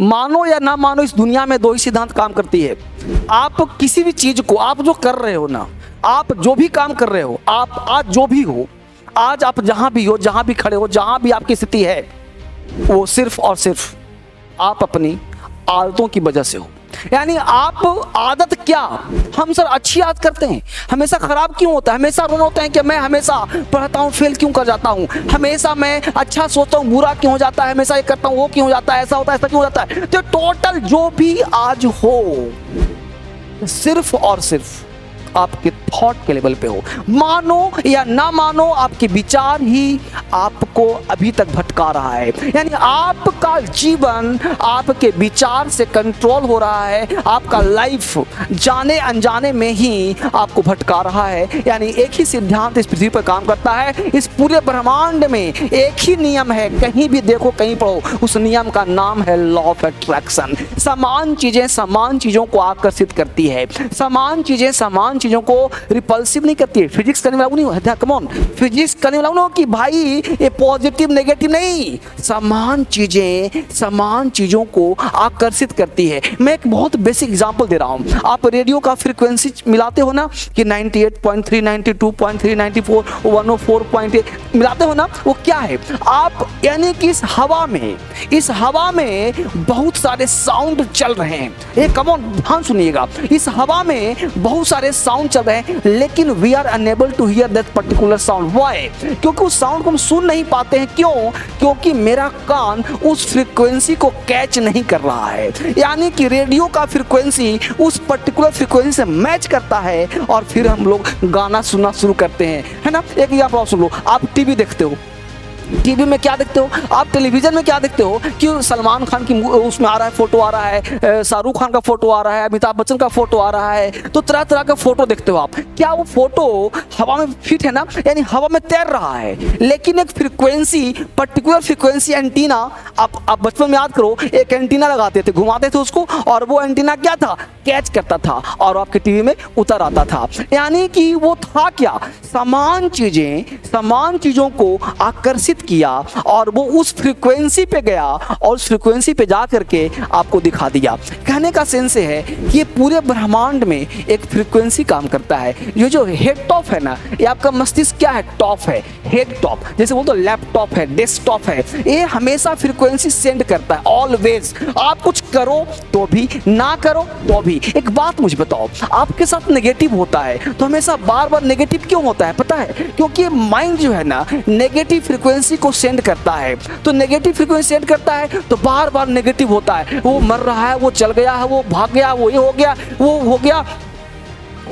मानो या ना मानो, इस दुनिया में दो ही सिद्धांत काम करती है। आप किसी भी चीज को, आप जो कर रहे हो ना, आप जो भी काम कर रहे हो, आप आज जो भी हो, आज आप जहां भी हो, जहां भी खड़े हो, जहां भी आपकी स्थिति है, वो सिर्फ और सिर्फ आप अपनी आदतों की वजह से हो। यानी आप आदत क्या, हम सर अच्छी आदत करते हैं, हमेशा खराब क्यों होता है? हमेशा रोना होता है कि मैं हमेशा पढ़ता हूँ फेल क्यों कर जाता हूँ, हमेशा मैं अच्छा सोचता हूँ बुरा क्यों हो जाता है, हमेशा ये करता हूँ वो क्यों हो जाता है, ऐसा होता है ऐसा क्यों हो जाता है। तो टोटल जो भी आज हो, सिर्फ और सिर्फ आपके थॉट के लेवल पे हो। मानो या ना मानो, आपके विचार ही आपको अभी तक भटका रहा है। यानी आपका जीवन आपके विचार से कंट्रोल हो रहा है, आपका लाइफ जाने अनजाने में ही आपको भटका रहा है। यानी एक ही सिद्धांत इस पृथ्वी पर काम करता है, इस पूरे ब्रह्मांड में एक ही नियम है, कहीं भी देखो कहीं पढ़ो, उस नियम का नाम है लॉ ऑफ अट्रैक्शन। समान चीजें समान चीजों को आकर्षित करती है, समान चीजें समान चीजों को रिपल्सिव नहीं करती है। फिजिक्स करने वाला नहीं, कम ऑन, फिजिक्स करने वाला ना कि भाई ये पॉजिटिव नेगेटिव नहीं, समान चीजें समान चीजों को आकर्षित करती है। मैं एक बहुत बेसिक एग्जांपल दे रहा हूं। आप रेडियो का फ्रीक्वेंसी मिलाते हो ना कि 98.3, 92.3, 94, 104.8 मिलाते हो ना, वो क्या है? आप यानी कि इस हवा में बहुत सारे साउंड चल रहे हैं। ये कम ऑन ध्यान सुनिएगा, इस हवा में बहुत सारे साउंड चल रहे हैं, लेकिन we are unable to hear that particular sound. Why? क्योंकि उस साउंड को हम सुन नहीं पाते हैं। क्यों? क्योंकि मेरा कान उस फ्रीक्वेंसी को कैच नहीं कर रहा है। यानी कि रेडियो का फ्रीक्वेंसी उस पर्टिकुलर फ्रीक्वेंसी से मैच करता है और फिर हम लोग गाना सुनना शुरू करते हैं, है ना। एक एग्जांपल सुन लो, आप टीवी देखते हो, टीवी में क्या देखते हो? आप टेलीविजन में क्या देखते हो कि सलमान खान की उसमें आ रहा है, फोटो आ रहा है, शाहरुख खान का फोटो आ रहा है, अमिताभ बच्चन का फोटो आ रहा है, तो तरह तरह का फोटो देखते हो आप। क्या वो फोटो हवा में फिट है ना, यानी हवा में तैर रहा है, लेकिन एक फ्रीक्वेंसी, पर्टिकुलर फ्रीक्वेंसी एंटीना, आप बचपन में याद करो, एक एंटीना लगाते थे, घुमाते थे उसको, और वो एंटीना क्या था? कैच करता था और आपके टीवी में उतर आता था। यानी कि वो था क्या? समान चीजों को आकर्षित किया और वो उस फ्रीक्वेंसी पे गया और उस फ्रीक्वेंसी पे जा करके आपको दिखा दिया। कहने का सेंस है कि ये पूरे ब्रह्मांड में एक फ्रीक्वेंसी काम करता है। ये जो हेड टॉप है ना, ये आपका मस्तिष्क क्या है? टॉप है, हेड टॉप, जैसे बोलते लैपटॉप है, डेस्कटॉप है, ये हमेशा फ्रीक्वेंसी सेंड करता है ऑलवेज। आप कुछ करो तो भी, ना करो तो भी। एक बात मुझे बताओ, आपके साथ नेगेटिव होता है तो हमेशा बार बार नेगेटिव क्यों होता है? पता है, क्योंकि माइंड जो है ना नेगेटिव फ्रीक्वेंसी को सेंड करता है। तो नेगेटिव फ्रीक्वेंसी सेंड करता है तो बार बार नेगेटिव होता है। वो मर रहा है, वो चल गया है, वो भाग गया, वो ये हो गया, वो हो गया,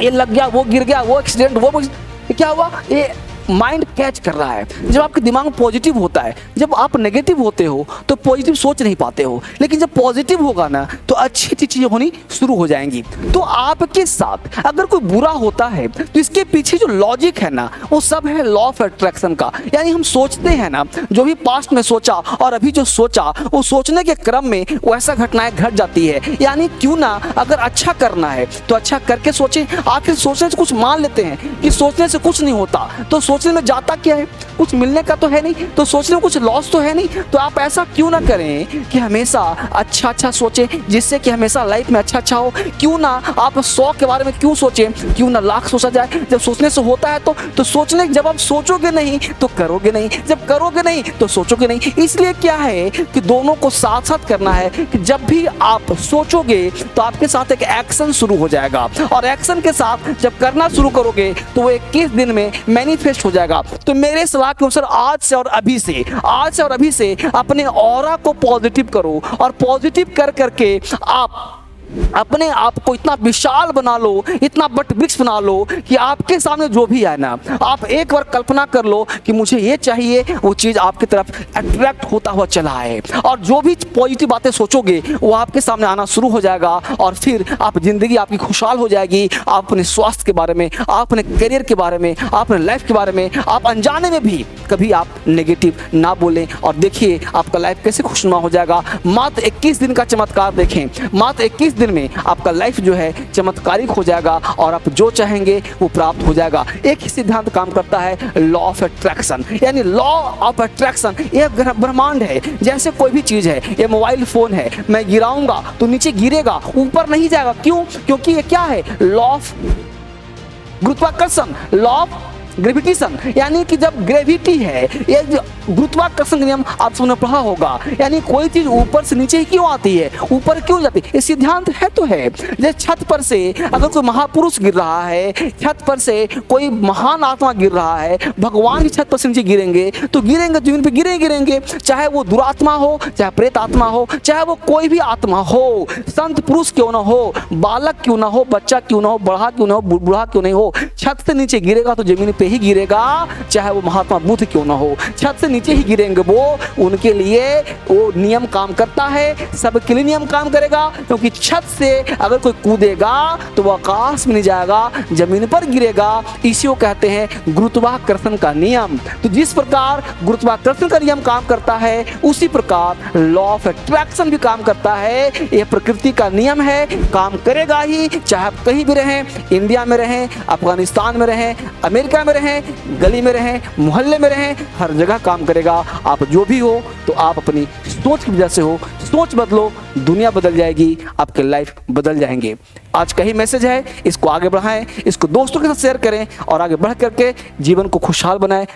ये लग गया, वो गिर गया, वो एक्सीडेंट, वो क्या हुआ, ये माइंड कैच कर रहा है। जब आपके दिमाग में पॉजिटिव होता है, जब आप नेगेटिव होते हो तो पॉजिटिव सोच नहीं पाते हो, लेकिन जब पॉजिटिव होगा ना तो अच्छी अच्छी चीजें होनी शुरू हो जाएंगी। तो आपके साथ अगर कोई बुरा होता है तो इसके पीछे जो लॉजिक है ना, वो सब है लॉ ऑफ अट्रैक्शन का। यानी हम सोचते हैं ना, जो भी पास्ट में सोचा और अभी जो सोचा, वो सोचने के क्रम में वैसा घटनाएं घट जाती है। यानी क्यों ना, अगर अच्छा करना है तो अच्छा करके सोचें। आखिर सोचने से कुछ मान लेते हैं कि सोचने से कुछ नहीं होता, तो सोचने में जाता क्या है? कुछ मिलने का तो है नहीं, तो सोचने में कुछ लॉस तो है नहीं। तो आप ऐसा क्यों ना करें कि हमेशा अच्छा सोचें, जिससे कि हमेशा लाइफ में अच्छा हो। क्यों ना आप 100 के बारे में क्यों सोचें, क्यों ना लाख सोचा जाए। जब सोचने से होता है तो सोचने, जब आप सोचोगे नहीं तो करोगे नहीं, जब करोगे नहीं तो सोचोगे नहीं। इसलिए क्या है कि दोनों को साथ साथ करना है कि जब भी आप सोचोगे तो आपके साथ एक एक्शन शुरू हो जाएगा, और एक्शन के साथ जब करना शुरू करोगे तो वो 21 दिन में मैनिफेस्ट हो जाएगा। तो मेरे सलाह के अनुसार आज से और अभी से अपने ऑरा को पॉजिटिव करो, और पॉजिटिव कर करके आप अपने आप को इतना विशाल बना लो, इतना बट वृक्ष बना लो कि आपके सामने जो भी है ना, आप एक बार कल्पना कर लो कि मुझे ये चाहिए, वो चीज आपकी तरफ अट्रैक्ट होता हुआ चला है। और जो भी पॉजिटिव बातें सोचोगे वो आपके सामने आना शुरू हो जाएगा, और फिर आप जिंदगी आपकी खुशहाल हो जाएगी। आप अपने स्वास्थ्य के बारे में, आप अपने करियर के बारे में, आप अपने लाइफ के बारे में, आप अनजाने में भी कभी आप नेगेटिव ना बोलें, और देखिए आपका लाइफ कैसे खुशनुमा हो जाएगा। मात्र 21 दिन का चमत्कार देखें, मात्र 21 दिन में आपका लाइफ जो है चमत्कारिक हो जाएगा और आप जो चाहेंगे वो प्राप्त हो जाएगा। एक ही सिद्धांत काम करता है, लॉ ऑफ अट्रैक्शन। यानी लॉ ऑफ अट्रैक्शन ये ब्रह्मांड है। जैसे कोई भी चीज़ है, ये मोबाइल फोन है, मैं गिराऊंगा तो नीचे गिरेगा, ऊपर नहीं जाएगा। क्यों? क्योंकि ये क्या है? लॉ ऑफ गुरुत्वाकर्षण, लॉ ऑफ ग्रेविटेशन। यानी कि जब ग्रेविटी है, ये गुरुत्वाकर्षण का नियम आप सबने पढ़ा होगा। यानी कोई चीज ऊपर से नीचे ही क्यों आती है, ऊपर क्यों जाती है? ये सिद्धांत है तो है। जैसे छत पर से अगर कोई महापुरुष गिर रहा है, छत पर से कोई महान आत्मा गिर रहा है, भगवान की छत पर से नीचे गिरेंगे तो गिरेंगे, जमीन पे गिरेंगे, चाहे वो दुरात्मा हो, चाहे प्रेत आत्मा हो, चाहे वो कोई भी आत्मा हो, संत पुरुष क्यों ना हो, बालक क्यों ना हो, बच्चा क्यों ना हो, बड़ा क्यों ना हो, बूढ़ा क्यों नहीं हो, छत से नीचे गिरेगा तो जमीन पे ही गिरेगा। चाहे वो महात्मा बुद्ध क्यों ना हो, छत से नीचे ही गिरेंगे। वो उनके लिए वो नियम काम करता है, सबके लिए नियम काम करेगा। क्योंकि छत से अगर कोई कूदेगा तो वो आकाश में नहीं जाएगा, जमीन पर गिरेगा। इसी को कहते हैं गुरुत्वाकर्षण का नियम। तो जिस प्रकार गुरुत्वाकर्षण का नियम काम करता है, उसी प्रकार लॉ ऑफ अट्रैक्शन भी काम करता है। यह प्रकृति का नियम है, काम करेगा ही। चाहे आप कहीं भी रहें, इंडिया में रहें, अफगानिस्तान में रहें, अमेरिका में रहें, गली में रहें, मोहल्ले में रहें, हर जगह काम करेगा। आप जो भी हो तो आप अपनी सोच की वजह से हो। सोच बदलो, दुनिया बदल जाएगी, आपके लाइफ बदल जाएंगे। आज का ही मैसेज है, इसको आगे बढ़ाएं, इसको दोस्तों के साथ शेयर करें और आगे बढ़ करके जीवन को खुशहाल बनाएं।